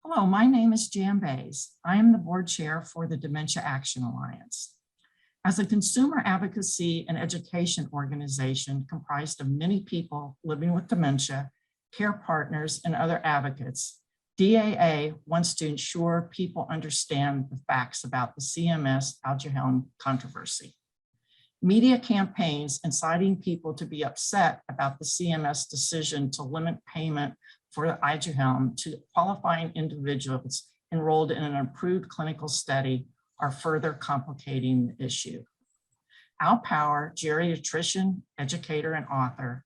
Hello, my name is Jan Bays. I am the board chair for the Dementia Action Alliance. As a consumer advocacy and education organization comprised of many people living with dementia, care partners, and other advocates, DAA wants to ensure people understand the facts about the CMS Aduhelm controversy. Media campaigns inciting people to be upset about the CMS decision to limit payment for Aduhelm to qualifying individuals enrolled in an approved clinical study are further complicating the issue. Al Power, geriatrician, educator, and author,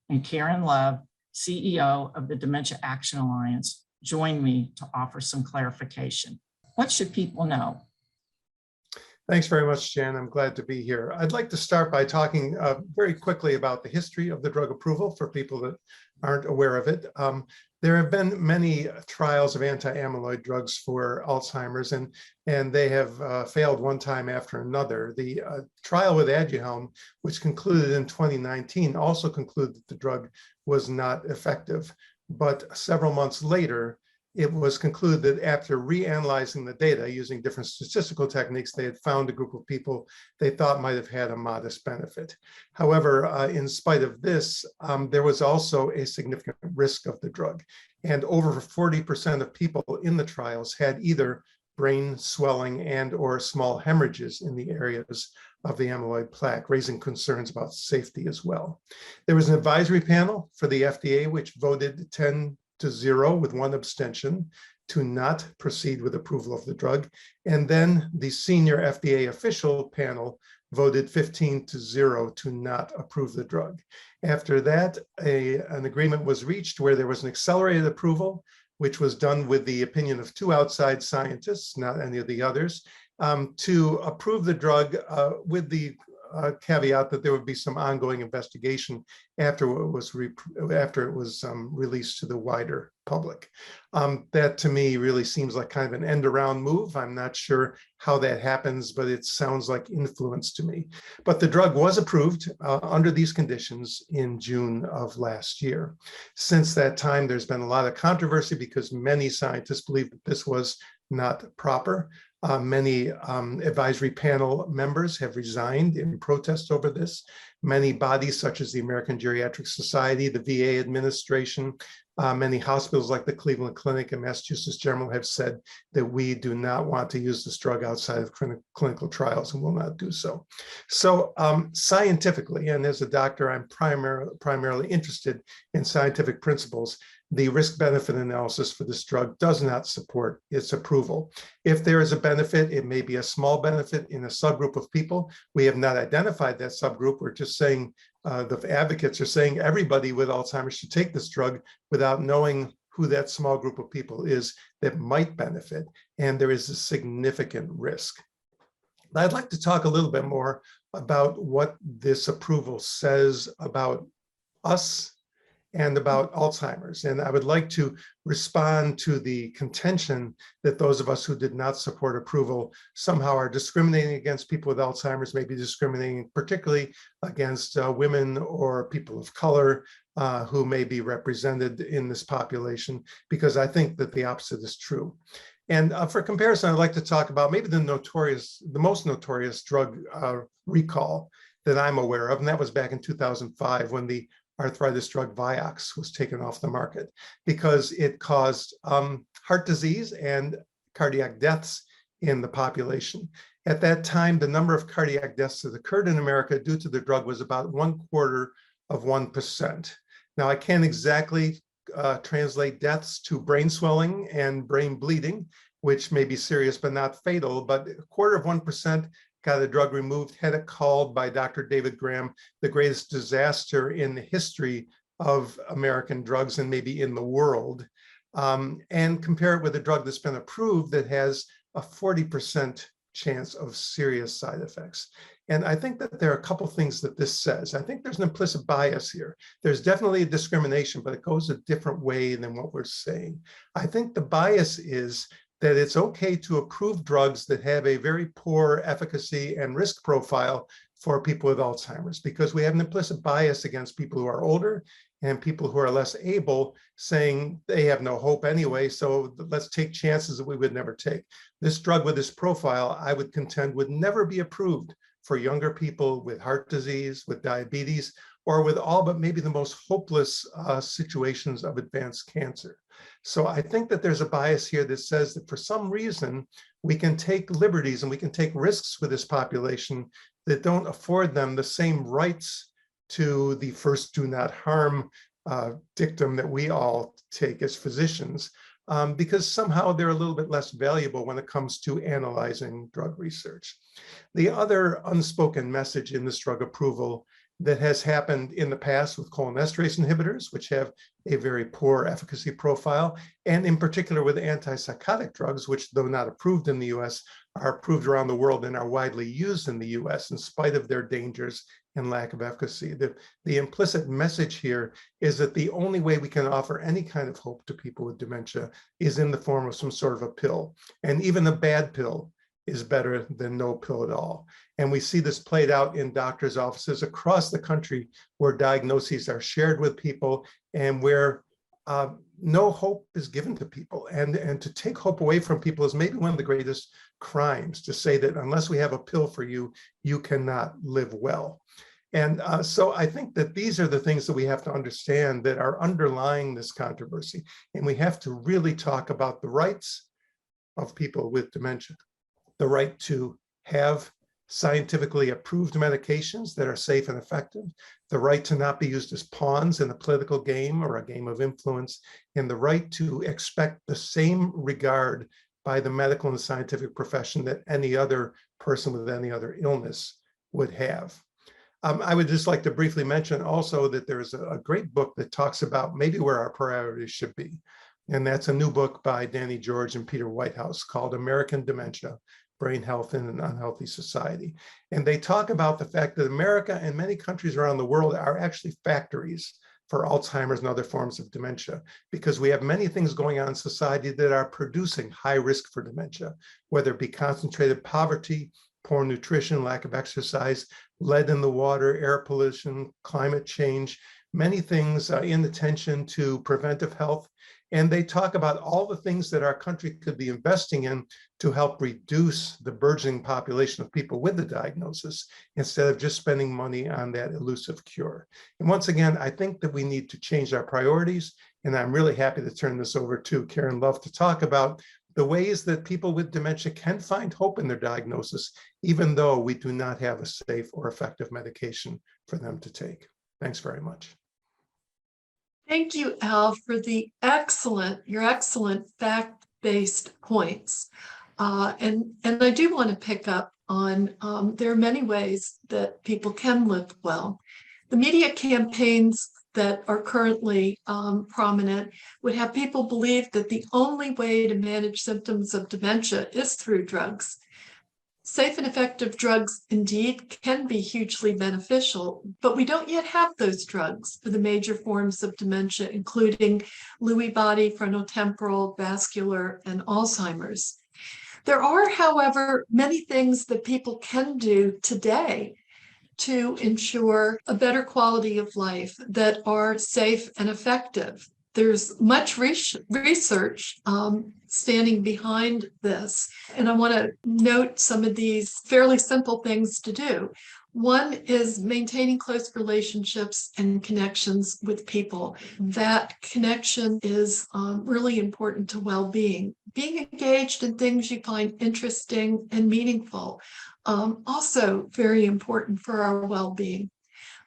and Karen Love, CEO of the Dementia Action Alliance, join me to offer some clarification. What should people know? Thanks very much, Jan. I'm glad to be here. I'd like to start by talking very quickly about the history of the drug approval for people that aren't aware of it. There have been many trials of anti-amyloid drugs for Alzheimer's, and they have failed one time after another. The trial with Aduhelm, which concluded in 2019, also concluded that the drug was not effective. But several months later, it was concluded that after reanalyzing the data using different statistical techniques, they had found a group of people they thought might have had a modest benefit. However, in spite of this, there was also a significant risk of the drug. And over 40% of people in the trials had either brain swelling and or small hemorrhages in the areas of the amyloid plaque, raising concerns about safety as well. There was an advisory panel for the FDA, which voted 10-0 with one abstention to not proceed with approval of the drug. And then the senior FDA official panel voted 15-0 to not approve the drug. After that, an agreement was reached where there was an accelerated approval, which was done with the opinion of two outside scientists, not any of the others, to approve the drug with the caveat that there would be some ongoing investigation after it was released to the wider public. That to me really seems like kind of an end around move. I'm not sure how that happens, but it sounds like influence to me. But the drug was approved under these conditions in June of last year. Since that time, there's been a lot of controversy because many scientists believe that this was not proper. Many advisory panel members have resigned in protest over this. Many bodies such as the American Geriatric Society, the VA administration, many hospitals like the Cleveland Clinic and Massachusetts General have said that we do not want to use this drug outside of clinical trials and will not do so. So scientifically, and as a doctor, I'm primarily interested in scientific principles. The risk-benefit analysis for this drug does not support its approval. If there is a benefit, it may be a small benefit in a subgroup of people. We have not identified that subgroup. We're just saying the advocates are saying everybody with Alzheimer's should take this drug without knowing who that small group of people is that might benefit, and there is a significant risk. I'd like to talk a little bit more about what this approval says about us and about Alzheimer's. And I would like to respond to the contention that those of us who did not support approval somehow are discriminating against people with Alzheimer's, maybe discriminating particularly against women or people of color who may be represented in this population, because I think that the opposite is true. And for comparison, I'd like to talk about maybe the most notorious drug recall that I'm aware of, and that was back in 2005 when the arthritis drug Vioxx was taken off the market because it caused heart disease and cardiac deaths in the population. At that time, the number of cardiac deaths that occurred in America due to the drug was about 1/4%. Now, I can't exactly translate deaths to brain swelling and brain bleeding, which may be serious but not fatal, but 1/4% got the drug removed, had it called by Dr. David Graham the greatest disaster in the history of American drugs and maybe in the world, and compare it with a drug that's been approved that has a 40% chance of serious side effects. And I think that there are a couple things that this says. I think there's an implicit bias here. There's definitely a discrimination, but it goes a different way than what we're saying. I think the bias is that it's okay to approve drugs that have a very poor efficacy and risk profile for people with Alzheimer's, because we have an implicit bias against people who are older and people who are less able, saying they have no hope anyway, so let's take chances that we would never take. This drug with this profile, I would contend, would never be approved for younger people with heart disease, with diabetes, or with all but maybe the most hopeless situations of advanced cancer. So I think that there's a bias here that says that for some reason, we can take liberties and we can take risks with this population that don't afford them the same rights to the first do not harm dictum that we all take as physicians, because somehow they're a little bit less valuable when it comes to analyzing drug research. The other unspoken message in this drug approval that has happened in the past with cholinesterase inhibitors, which have a very poor efficacy profile, and in particular with antipsychotic drugs, which though not approved in the US, are approved around the world and are widely used in the US in spite of their dangers and lack of efficacy. The implicit message here is that the only way we can offer any kind of hope to people with dementia is in the form of some sort of a pill. And even a bad pill is better than no pill at all. And we see this played out in doctors' offices across the country where diagnoses are shared with people and where no hope is given to people. And to take hope away from people is maybe one of the greatest crimes, to say that unless we have a pill for you, you cannot live well. And so I think that these are the things that we have to understand that are underlying this controversy. And we have to really talk about the rights of people with dementia, the right to have scientifically approved medications that are safe and effective, the right to not be used as pawns in a political game or a game of influence, and the right to expect the same regard by the medical and scientific profession that any other person with any other illness would have. I would just like to briefly mention also that there's a great book that talks about maybe where our priorities should be. And that's a new book by Danny George and Peter Whitehouse called American Dementia, Brain Health in an Unhealthy Society. And they talk about the fact that America and many countries around the world are actually factories for Alzheimer's and other forms of dementia, because we have many things going on in society that are producing high risk for dementia, whether it be concentrated poverty, poor nutrition, lack of exercise, lead in the water, air pollution, climate change, many things in attention to preventive health. And they talk about all the things that our country could be investing in to help reduce the burgeoning population of people with the diagnosis, instead of just spending money on that elusive cure. And once again, I think that we need to change our priorities. And I'm really happy to turn this over to Karen Love to talk about the ways that people with dementia can find hope in their diagnosis, even though we do not have a safe or effective medication for them to take. Thanks very much. Thank you, Al, for your excellent fact-based points. And I do want to pick up on, there are many ways that people can live well. The media campaigns that are currently prominent would have people believe that the only way to manage symptoms of dementia is through drugs. Safe and effective drugs indeed can be hugely beneficial, but we don't yet have those drugs for the major forms of dementia, including Lewy body, frontotemporal, vascular, and Alzheimer's. There are, however, many things that people can do today to ensure a better quality of life that are safe and effective. There's much research standing behind this, and I want to note some of these fairly simple things to do. One is maintaining close relationships and connections with people. That connection is really important to well-being. Being engaged in things you find interesting and meaningful, also very important for our well-being.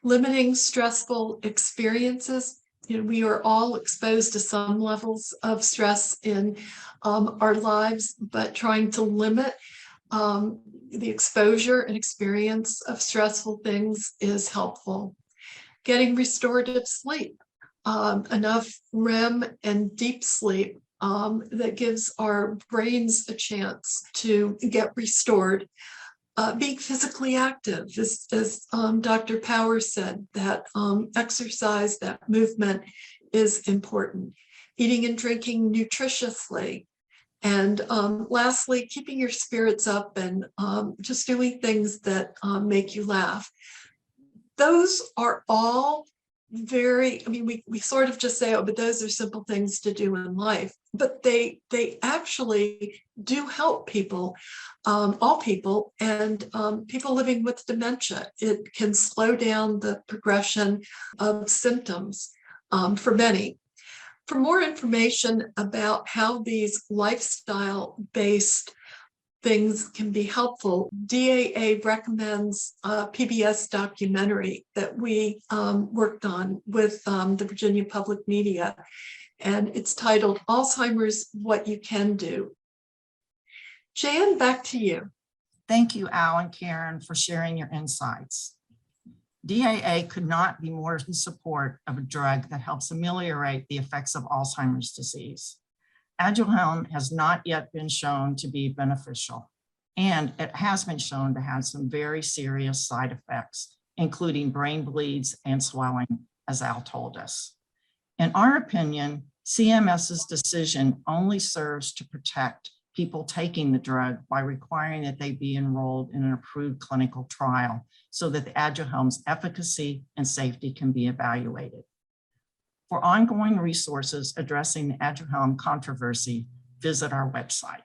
Limiting stressful experiences. You know, we are all exposed to some levels of stress in our lives, but trying to limit the exposure and experience of stressful things is helpful. Getting restorative sleep, enough REM and deep sleep that gives our brains a chance to get restored. Being physically active, as Dr. Powers said, that exercise, that movement is important. Eating and drinking nutritiously, And lastly, keeping your spirits up and just doing things that make you laugh. Those are all very, I mean, we sort of just say, oh, but those are simple things to do in life, but they actually do help people, all people, and people living with dementia. It can slow down the progression of symptoms for many. For more information about how these lifestyle-based things can be helpful, DAA recommends a PBS documentary that we worked on with the Virginia Public Media, and it's titled Alzheimer's, What You Can Do. Jan, back to you. Thank you, Al and Karen, for sharing your insights. DAA could not be more in support of a drug that helps ameliorate the effects of Alzheimer's disease. Aduhelm has not yet been shown to be beneficial, and it has been shown to have some very serious side effects, including brain bleeds and swelling, as Al told us. In our opinion, CMS's decision only serves to protect people taking the drug by requiring that they be enrolled in an approved clinical trial so that the Aduhelm's efficacy and safety can be evaluated. For ongoing resources addressing the Aduhelm controversy, visit our website.